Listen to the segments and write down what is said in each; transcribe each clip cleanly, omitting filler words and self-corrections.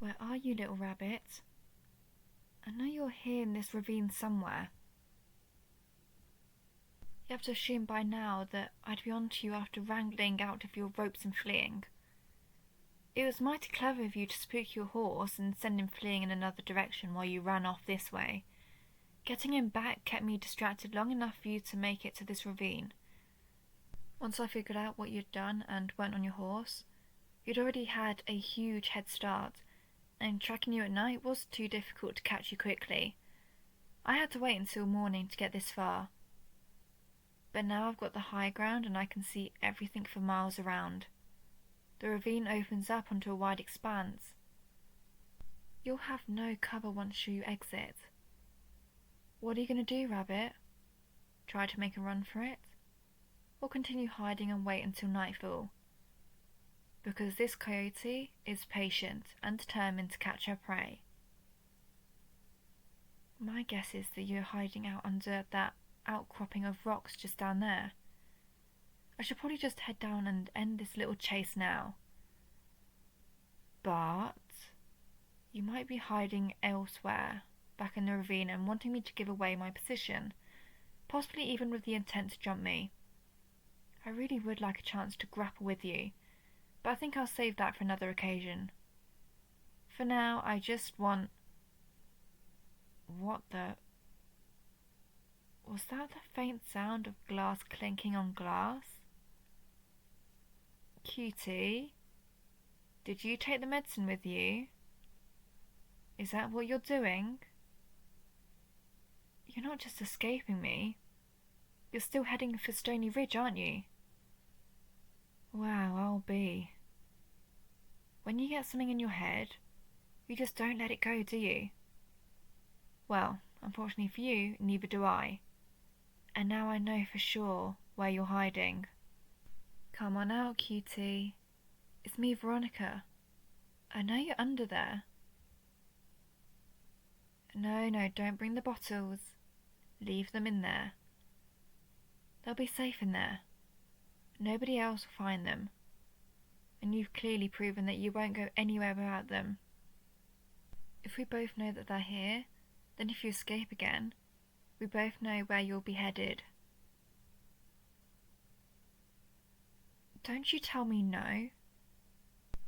Where are you, little rabbit? I know you're here in this ravine somewhere. You have to assume by now that I'd be on to you after wrangling out of your ropes and fleeing. It was mighty clever of you to spook your horse and send him fleeing in another direction while you ran off this way. Getting him back kept me distracted long enough for you to make it to this ravine. Once I figured out what you'd done and weren't on your horse, you'd already had a huge head start, and tracking you at night was too difficult to catch you quickly. I had to wait until morning to get this far. But now I've got the high ground and I can see everything for miles around. The ravine opens up onto a wide expanse. You'll have no cover once you exit. What are you going to do, Rabbit? Try to make a run for it? Or continue hiding and wait until nightfall? Because this coyote is patient and determined to catch her prey. My guess is that you're hiding out under that outcropping of rocks just down there. I should probably just head down and end this little chase now. But you might be hiding elsewhere, back in the ravine, and wanting me to give away my position, possibly even with the intent to jump me. I really would like a chance to grapple with you, but I think I'll save that for another occasion. For now, I just want... What the... Was that the faint sound of glass clinking on glass? Cutie, did you take the medicine with you? Is that what you're doing? You're not just escaping me. You're still heading for Stony Ridge, aren't you? Wow, I'll be. When you get something in your head, you just don't let it go, do you? Well, unfortunately for you, neither do I. And now I know for sure where you're hiding. Come on out, cutie. It's me, Veronica. I know you're under there. No, don't bring the bottles. Leave them in there. They'll be safe in there. Nobody else will find them. And you've clearly proven that you won't go anywhere without them. If we both know that they're here, then if you escape again, we both know where you'll be headed. Don't you tell me no.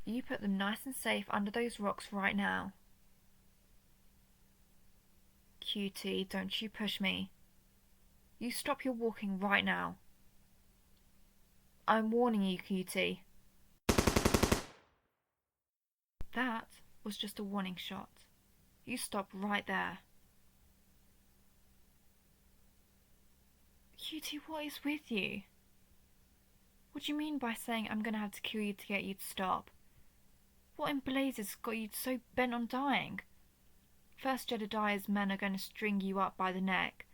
You put them nice and safe under those rocks right now. Cutie, don't you push me. You stop your walking right now. I'm warning you, Cutie. That was just a warning shot. You stop right there. Cutie, what is with you? What do you mean by saying I'm going to have to kill you to get you to stop? What in blazes got you so bent on dying? First Jedediah's men are going to string you up by the neck,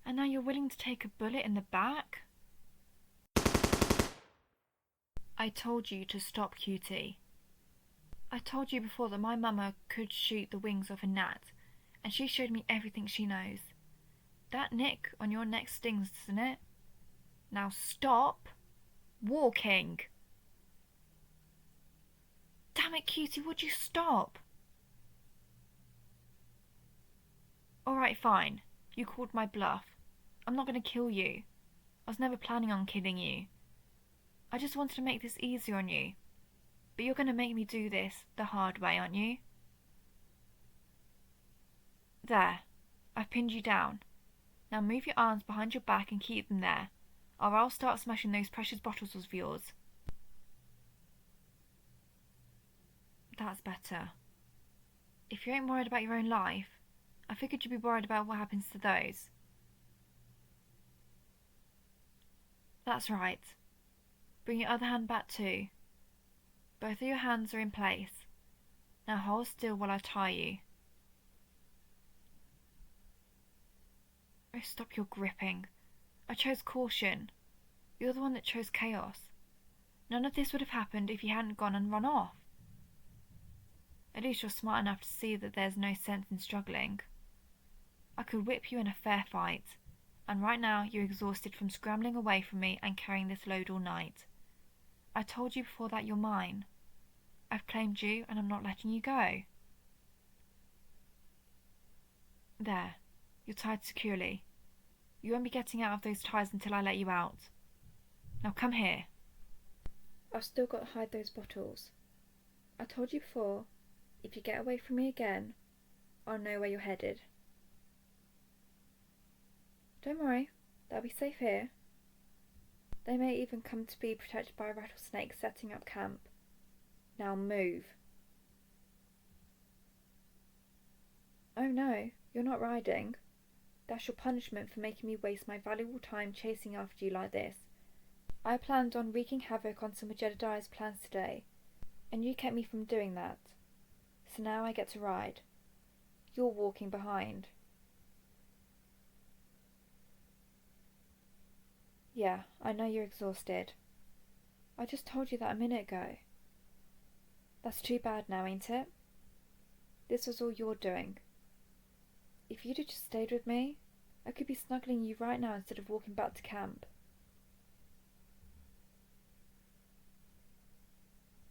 and now you're willing to take a bullet in the back? I told you to stop, Cutie. I told you before that my mama could shoot the wings off a gnat, and she showed me everything she knows. That nick on your neck stings, doesn't it? Now stop walking. Damn it, Cutie, would you stop? Alright, fine. You called my bluff. I'm not going to kill you. I was never planning on killing you. I just wanted to make this easier on you. But you're going to make me do this the hard way, aren't you? There. I've pinned you down. Now move your arms behind your back and keep them there, or I'll start smashing those precious bottles of yours. That's better. If you ain't worried about your own life, I figured you'd be worried about what happens to those. That's right. Bring your other hand back too. Both of your hands are in place. Now hold still while I tie you. Oh, stop your gripping. I chose caution. You're the one that chose chaos. None of this would have happened if you hadn't gone and run off. At least you're smart enough to see that there's no sense in struggling. I could whip you in a fair fight, and right now you're exhausted from scrambling away from me and carrying this load all night. I told you before that you're mine. I've claimed you and I'm not letting you go. There. You're tied securely. You won't be getting out of those ties until I let you out. Now come here. I've still got to hide those bottles. I told you before, if you get away from me again, I'll know where you're headed. Don't worry, they'll be safe here. They may even come to be protected by rattlesnakes setting up camp. Now move. Oh no, you're not riding. That's your punishment for making me waste my valuable time chasing after you like this. I planned on wreaking havoc on some of Jedediah's plans today, and you kept me from doing that. So now I get to ride. You're walking behind. Yeah, I know you're exhausted. I just told you that a minute ago. That's too bad now, ain't it? This was all your doing. If you'd have just stayed with me, I could be snuggling you right now instead of walking back to camp.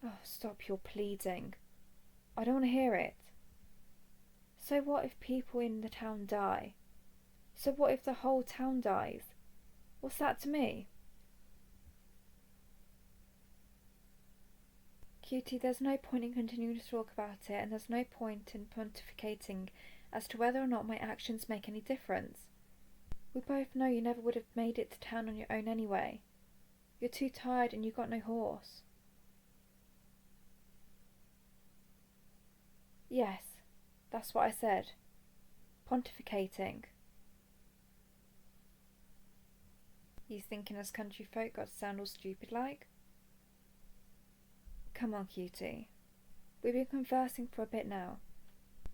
Oh, stop your pleading. I don't want to hear it. So what if people in the town die? So what if the whole town dies? What's that to me? Cutie, there's no point in continuing to talk about it, and there's no point in pontificating as to whether or not my actions make any difference. We both know you never would have made it to town on your own anyway. You're too tired and you got no horse. Yes, that's what I said. Pontificating. You thinking us country folk got to sound all stupid like? Come on, Cutie. We've been conversing for a bit now.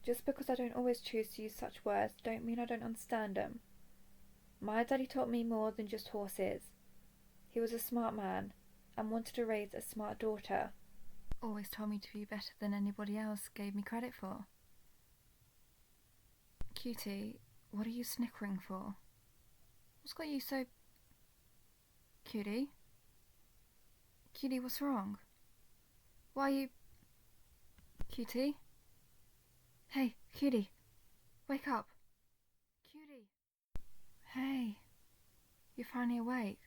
Just because I don't always choose to use such words don't mean I don't understand them. My daddy taught me more than just horses. He was a smart man and wanted to raise a smart daughter. Always told me to be better than anybody else gave me credit for. Cutie, what are you snickering for? What's got you so... Cutie? Cutie, what's wrong? Why are you... Cutie? Hey, Cutie, wake up. Cutie. Hey, you're finally awake.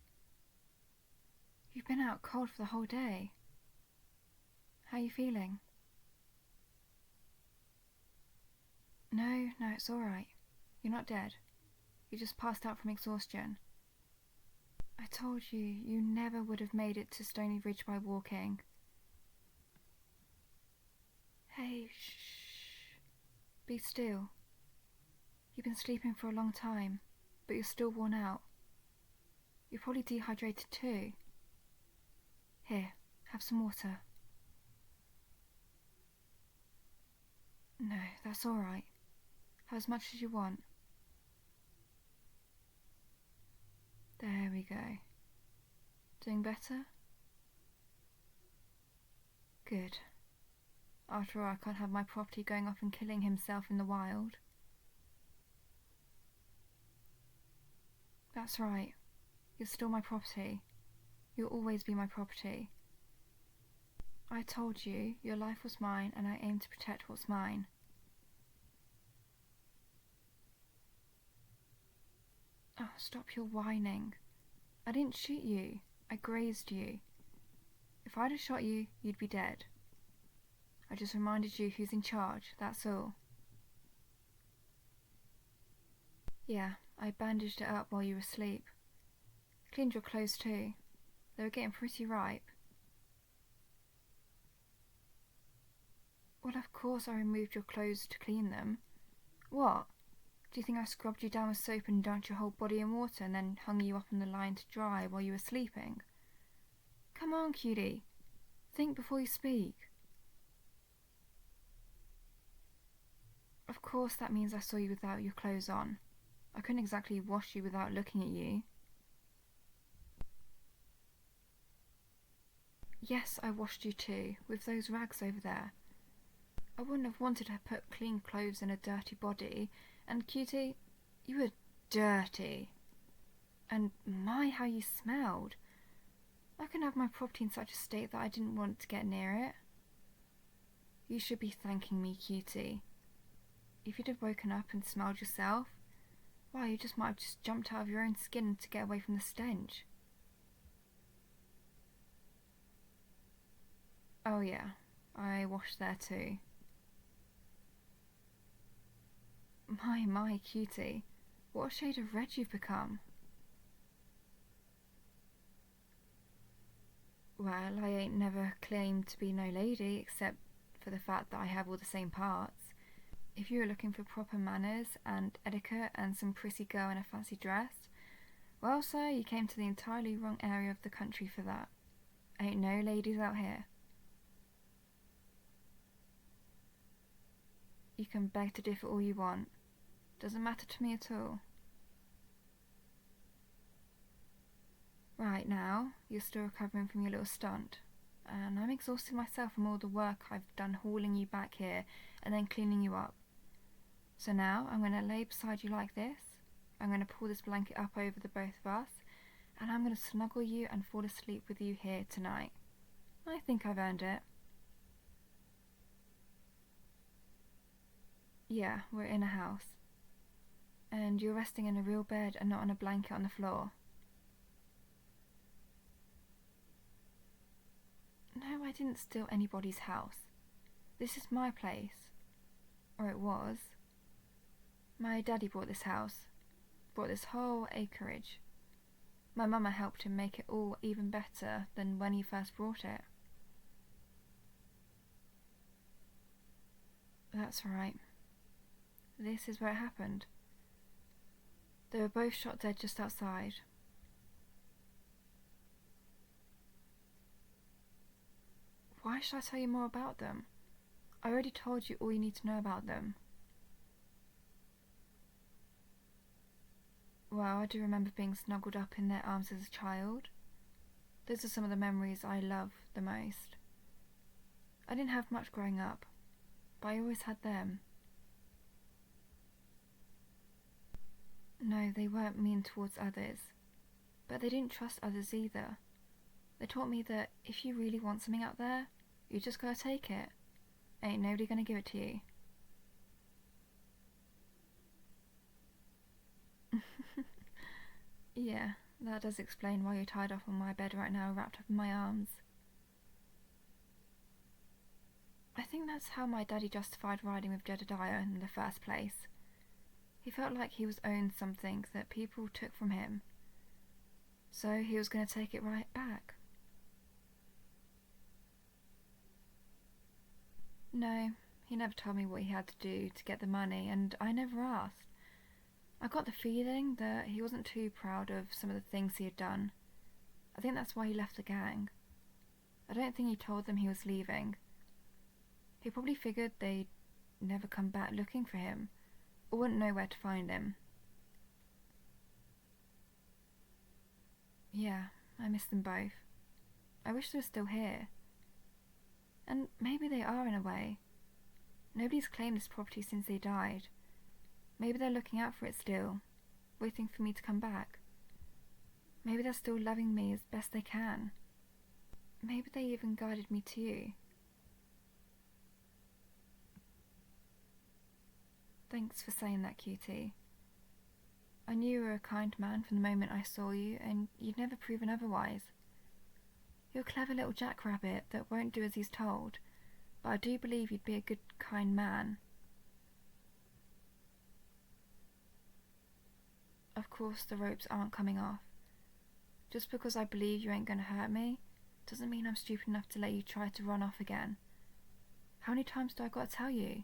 You've been out cold for the whole day. How are you feeling? No, it's alright. You're not dead. You just passed out from exhaustion. I told you, you never would have made it to Stony Ridge by walking. Hey, shh. Be still. You've been sleeping for a long time, but you're still worn out. You're probably dehydrated too. Here, have some water. No, that's alright. Have as much as you want. There we go. Doing better? Good. After all, I can't have my property going off and killing himself in the wild. That's right. You're still my property. You'll always be my property. I told you your life was mine and I aim to protect what's mine. Oh, stop your whining. I didn't shoot you. I grazed you. If I'd have shot you, you'd be dead. I just reminded you who's in charge, that's all. Yeah, I bandaged it up while you were asleep. Cleaned your clothes too. They were getting pretty ripe. Well, of course I removed your clothes to clean them. What? Do you think I scrubbed you down with soap and dunked your whole body in water and then hung you up on the line to dry while you were sleeping? Come on, cutie. Think before you speak. Of course that means I saw you without your clothes on. I couldn't exactly wash you without looking at you. Yes, I washed you too, with those rags over there. I wouldn't have wanted to put clean clothes in a dirty body, and cutie, you were dirty. And my, how you smelled. I couldn't have my property in such a state that I didn't want to get near it. You should be thanking me, cutie. If you'd have woken up and smelled yourself, why, you just might have just jumped out of your own skin to get away from the stench. Oh yeah, I washed there too. My, cutie, what a shade of red you've become. Well, I ain't never claimed to be no lady, except for the fact that I have all the same parts. If you were looking for proper manners and etiquette and some pretty girl in a fancy dress, well, sir, you came to the entirely wrong area of the country for that. Ain't no ladies out here. You can beg to differ all you want. Doesn't matter to me at all. Right now, you're still recovering from your little stunt, and I'm exhausted myself from all the work I've done hauling you back here and then cleaning you up. So now I'm going to lay beside you like this. I'm going to pull this blanket up over the both of us, and I'm going to snuggle you and fall asleep with you here tonight. I think I've earned it. Yeah, we're in a house. And you're resting in a real bed and not on a blanket on the floor. No, I didn't steal anybody's house. This is my place. Or it was. My daddy bought this house. Bought this whole acreage. My mama helped him make it all even better than when he first brought it. That's right. This is where it happened. They were both shot dead just outside. Why should I tell you more about them? I already told you all you need to know about them. Well, I do remember being snuggled up in their arms as a child. Those are some of the memories I love the most. I didn't have much growing up, but I always had them. No, they weren't mean towards others, but they didn't trust others either. They taught me that if you really want something out there, you just gotta take it. Ain't nobody gonna give it to you. Yeah, that does explain why you're tied up on my bed right now, wrapped up in my arms. I think that's how my daddy justified riding with Jedediah in the first place. He felt like he was owed something that people took from him, so he was going to take it right back. No, he never told me what he had to do to get the money, and I never asked. I got the feeling that he wasn't too proud of some of the things he had done. I think that's why he left the gang. I don't think he told them he was leaving. He probably figured they'd never come back looking for him, or wouldn't know where to find him. Yeah, I miss them both. I wish they were still here. And maybe they are in a way. Nobody's claimed this property since they died. Maybe they're looking out for it still, waiting for me to come back. Maybe they're still loving me as best they can. Maybe they even guided me to you. Thanks for saying that, cutie. I knew you were a kind man from the moment I saw you, and you'd never proven otherwise. You're a clever little jackrabbit that won't do as he's told, but I do believe you'd be a good, kind man. Of course the ropes aren't coming off. Just because I believe you ain't gonna hurt me, doesn't mean I'm stupid enough to let you try to run off again. How many times do I gotta tell you?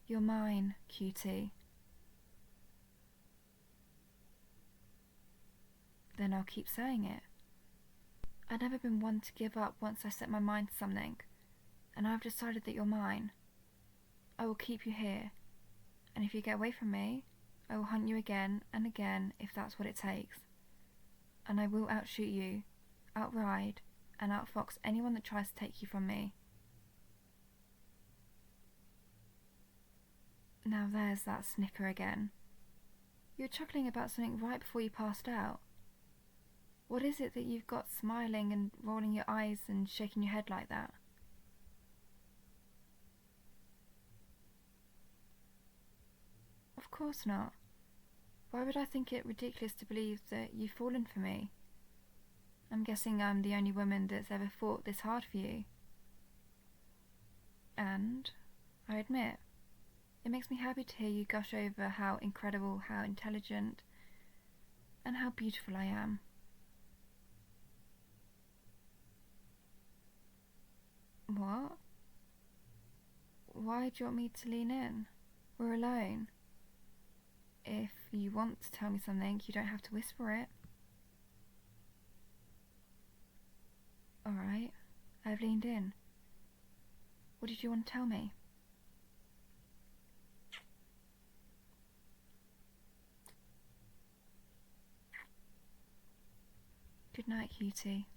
You're mine, cutie. Then I'll keep saying it. I've never been one to give up once I set my mind to something, and I've decided that you're mine. I will keep you here, and if you get away from me, I will hunt you again and again if that's what it takes. And I will outshoot you, outride, and outfox anyone that tries to take you from me. Now there's that snicker again. You were chuckling about something right before you passed out. What is it that you've got smiling and rolling your eyes and shaking your head like that? Of course not. Why would I think it ridiculous to believe that you've fallen for me? I'm guessing I'm the only woman that's ever fought this hard for you. And, I admit, it makes me happy to hear you gush over how incredible, how intelligent, and how beautiful I am. What? Why do you want me to lean in? We're alone. If you want to tell me something, you don't have to whisper it. Alright, I've leaned in. What did you want to tell me? Good night, cutie.